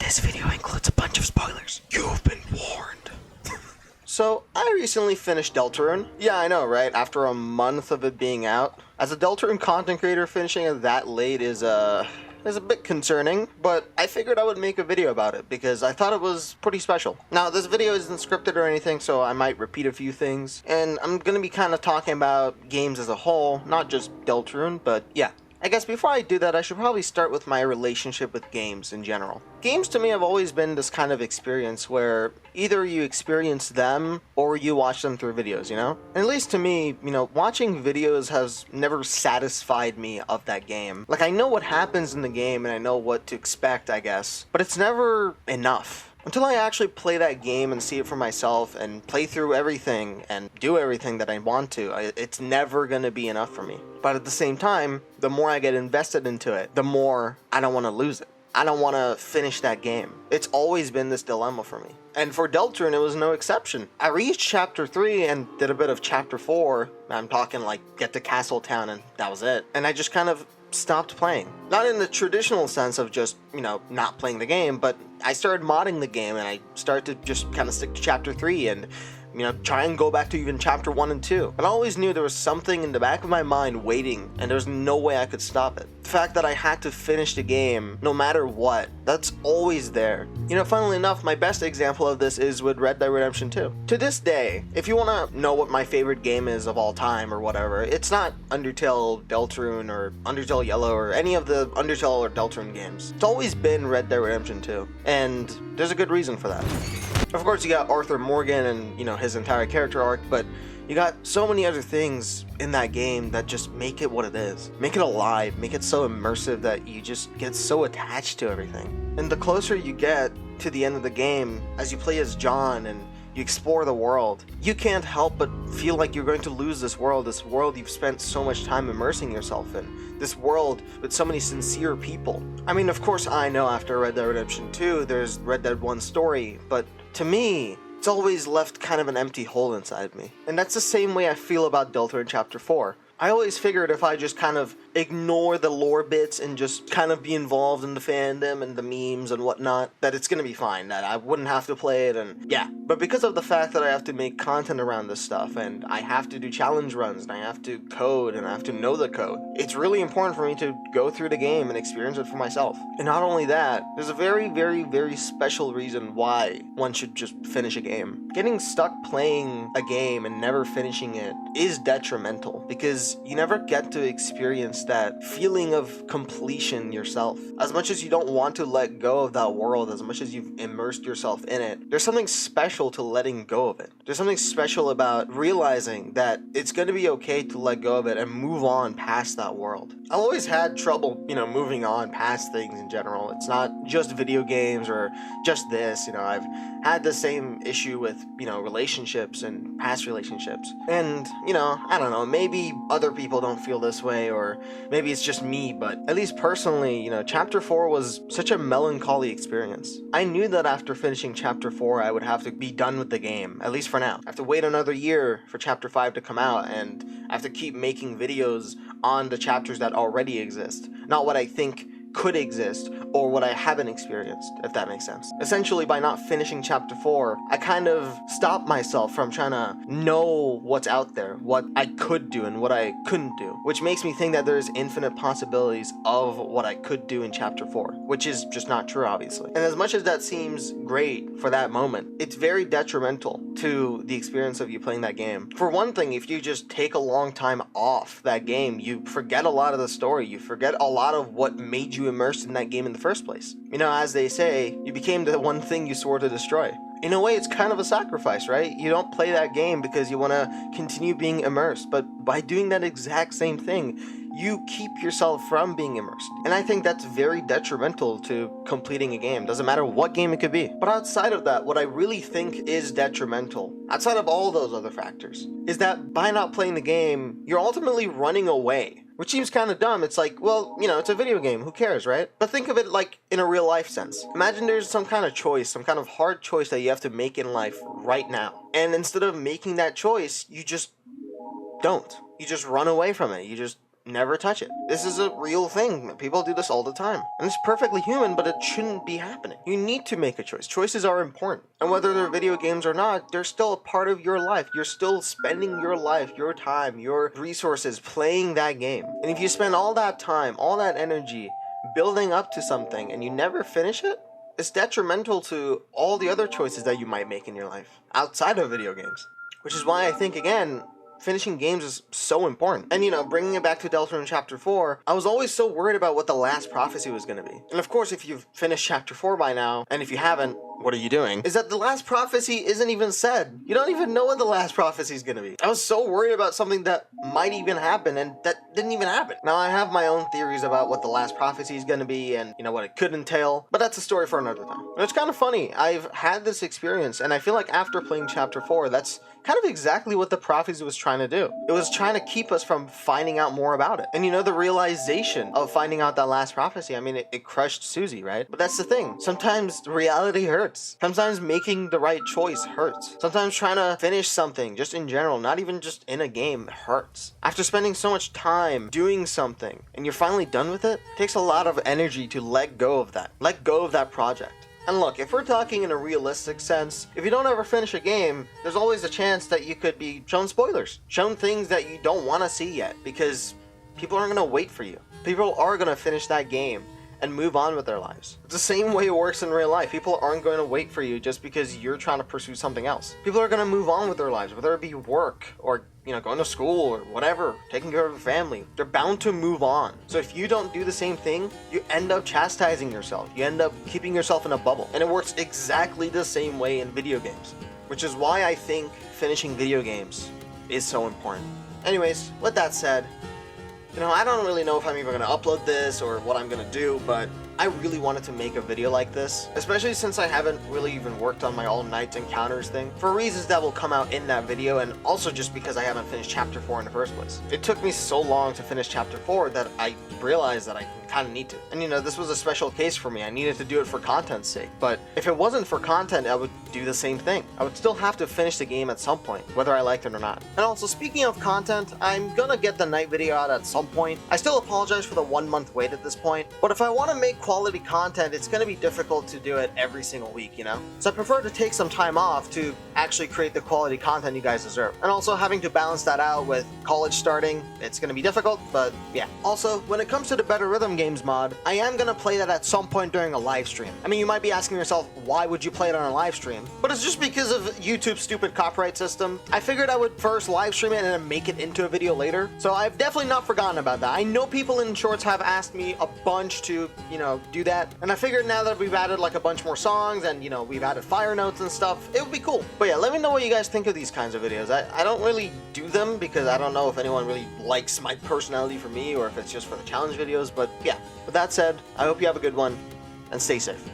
This video includes a bunch of spoilers. You've been warned. So, I recently finished Deltarune. Yeah, I know, right? After a month of it being out. As a Deltarune content creator, finishing it that late is a bit concerning, but I figured I would make a video about it because I thought it was pretty special. Now, this video isn't scripted or anything, so I might repeat a few things, and I'm gonna be kind of talking about games as a whole, not just Deltarune, but yeah. I guess before I do that, I should probably start with my relationship with games in general. Games to me have always been this kind of experience where either you experience them or you watch them through videos, you know? And at least to me, watching videos has never satisfied me of that game. Like, I know what happens in the game and I know what to expect, I guess, but it's never enough. Until I actually play that game and see it for myself and play through everything and do everything that I want to, it's never going to be enough for me. But at the same time, the more I get invested into it, the more I don't want to lose it. I don't want to finish that game. It's always been this dilemma for me. And for Deltarune, it was no exception. I reached Chapter 3 and did a bit of Chapter 4. I'm talking like get to Castle Town and that was it. And I just kind of stopped playing. Not in the traditional sense of just, not playing the game, but I started modding the game and I started to just kind of stick to Chapter 3 and try and go back to even Chapter 1 and 2. But I always knew there was something in the back of my mind waiting, and there was no way I could stop it. The fact that I had to finish the game, no matter what, that's always there. Funnily enough, my best example of this is with Red Dead Redemption 2. To this day, if you want to know what my favorite game is of all time or whatever, it's not Undertale, Deltarune, or Undertale Yellow, or any of the Undertale or Deltarune games. It's always been Red Dead Redemption 2, and there's a good reason for that. Of course, you got Arthur Morgan and, his entire character arc, but you got so many other things in that game that just make it what it is. Make it alive, make it so immersive that you just get so attached to everything. And the closer you get to the end of the game, as you play as John and you explore the world, you can't help but feel like you're going to lose this world you've spent so much time immersing yourself in. This world with so many sincere people. I mean, of course, I know after Red Dead Redemption 2, there's Red Dead 1 story, but to me, it's always left kind of an empty hole inside me. And that's the same way I feel about Deltarune Chapter 4. I always figured if I just kind of ignore the lore bits and just kind of be involved in the fandom and the memes and whatnot, that it's gonna be fine, that I wouldn't have to play it, and yeah. But because of the fact that I have to make content around this stuff, and I have to do challenge runs, and I have to code, and I have to know the code, it's really important for me to go through the game and experience it for myself. And not only that, there's a very, very, very special reason why one should just finish a game. Getting stuck playing a game and never finishing it is detrimental, because you never get to experience that feeling of completion yourself. As much as you don't want to let go of that world, as much as you've immersed yourself in it, there's something special to letting go of it. There's something special about realizing that it's going to be okay to let go of it and move on past that world. I've always had trouble, moving on past things in general. It's not just video games or just this, I've had the same issue with, relationships and past relationships. And, I don't know, maybe other people don't feel this way, or maybe it's just me, but at least personally, Chapter 4 was such a melancholy experience. I knew that after finishing Chapter 4, I would have to be done with the game, at least for now. I have to wait another year for Chapter 5 to come out, and I have to keep making videos on the chapters that already exist, not what I think could exist or what I haven't experienced, if that makes sense. Essentially, by not finishing Chapter 4, I kind of stopped myself from trying to know what's out there, what I could do and what I couldn't do, which makes me think that there's infinite possibilities of what I could do in Chapter 4, which is just not true, obviously. And as much as that seems great for that moment, it's very detrimental to the experience of you playing that game. For one thing, if you just take a long time off that game, you forget a lot of the story, you forget a lot of what made you immersed in that game in the first place. As they say, you became the one thing you swore to destroy. In a way, it's kind of a sacrifice, right? You don't play that game because you want to continue being immersed, but by doing that exact same thing, you keep yourself from being immersed. And I think that's very detrimental to completing a game. Doesn't matter what game it could be. But outside of that, what I really think is detrimental, outside of all those other factors, is that by not playing the game, you're ultimately running away. Which seems kind of dumb. It's like, well, it's a video game. Who cares, right? But think of it like in a real life sense. Imagine there's some kind of choice, some kind of hard choice that you have to make in life right now. And instead of making that choice, you just don't. You just run away from it. You just never touch it. This is a real thing. People do this all the time. And it's perfectly human, but it shouldn't be happening. You need to make a choice. Choices are important. And whether they're video games or not, they're still a part of your life. You're still spending your life, your time, your resources playing that game. And if you spend all that time, all that energy building up to something and you never finish it, it's detrimental to all the other choices that you might make in your life outside of video games. Which is why I think, again, finishing games is so important. And bringing it back to Deltarune Chapter 4, I was always so worried about what the last prophecy was going to be. And of course, if you've finished Chapter 4 by now, and if you haven't, what are you doing? Is that the last prophecy isn't even said. You don't even know what the last prophecy is going to be. I was so worried about something that might even happen, and that didn't even happen. Now, I have my own theories about what the last prophecy is going to be and, what it could entail, but that's a story for another time. And it's kind of funny. I've had this experience, and I feel like after playing Chapter 4, that's kind of exactly what the prophecy was trying to do. It was trying to keep us from finding out more about it. And the realization of finding out that last prophecy, it crushed Susie, right? But that's the thing. Sometimes reality hurts. Sometimes making the right choice hurts. Sometimes trying to finish something, just in general, not even just in a game, hurts. After spending so much time doing something and you're finally done with it, it takes a lot of energy to let go of that. Let go of that project. And look, if we're talking in a realistic sense, if you don't ever finish a game, there's always a chance that you could be shown spoilers. Shown things that you don't want to see yet, because people aren't going to wait for you. People are going to finish that game and move on with their lives. It's the same way it works in real life. People aren't going to wait for you just because you're trying to pursue something else. People are going to move on with their lives, whether it be work or going to school or whatever, taking care of a family. They're bound to move on. So if you don't do the same thing, you end up chastising yourself. You end up keeping yourself in a bubble. And it works exactly the same way in video games, which is why I think finishing video games is so important. Anyways, with that said, I don't really know if I'm even going to upload this or what I'm going to do, but I really wanted to make a video like this, especially since I haven't really even worked on my all night encounters thing, for reasons that will come out in that video, and also just because I haven't finished Chapter 4 in the first place. It took me so long to finish Chapter 4 that I realized that I kind of need to. And this was a special case for me. I needed to do it for content's sake, but if it wasn't for content, I would do the same thing. I would still have to finish the game at some point, whether I liked it or not. And also, speaking of content, I'm gonna get the night video out at some point. I still apologize for the 1 month wait at this point, but if I want to make quality content, it's going to be difficult to do it every single week, So I prefer to take some time off to actually create the quality content you guys deserve. And also having to balance that out with college starting, it's going to be difficult, but yeah. Also, when it comes to the Better Rhythm Games mod, I am going to play that at some point during a live stream. You might be asking yourself, why would you play it on a live stream? But it's just because of YouTube's stupid copyright system. I figured I would first live stream it and then make it into a video later. So I've definitely not forgotten about that. I know people in shorts have asked me a bunch to, do that. And I figured now that we've added like a bunch more songs and, we've added fire notes and stuff, it would be cool. But yeah, let me know what you guys think of these kinds of videos. I don't really do them because I don't know if anyone really likes my personality for me or if it's just for the challenge videos. But yeah, with that said, I hope you have a good one and stay safe.